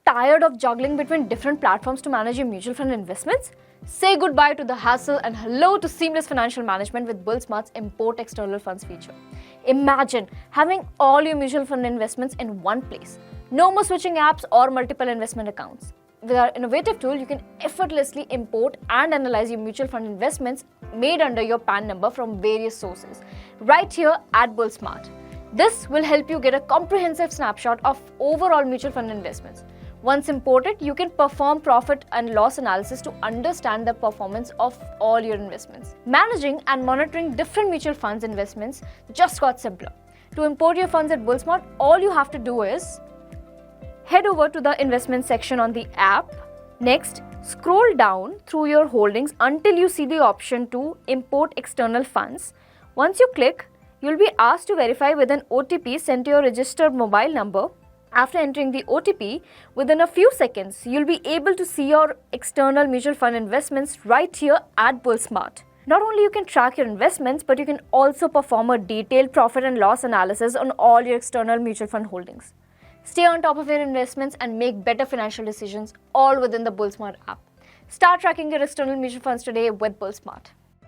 Tired of juggling between different platforms to manage your mutual fund investments? Say goodbye to the hassle and hello to seamless financial management with Bullsmart's Import External Funds feature. Imagine having all your mutual fund investments in one place. No more switching apps or multiple investment accounts. With our innovative tool, you can effortlessly import and analyze your mutual fund investments made under your PAN number from various sources, right here at Bullsmart. This will help you get a comprehensive snapshot of overall mutual fund investments. Once imported, you can perform profit and loss analysis to understand the performance of all your investments. Managing and monitoring different mutual funds investments just got simpler. To import your funds at Bullsmart, all you have to do is head over to the investment section on the app. Next, scroll down through your holdings until you see the option to import external funds. Once you click, you'll be asked to verify with an OTP sent to your registered mobile number. After entering the OTP, within a few seconds, you'll be able to see your external mutual fund investments right here at Bullsmart. Not only you can track your investments, but you can also perform a detailed profit and loss analysis on all your external mutual fund holdings. Stay on top of your investments and make better financial decisions all within the Bullsmart app. Start tracking your external mutual funds today with Bullsmart.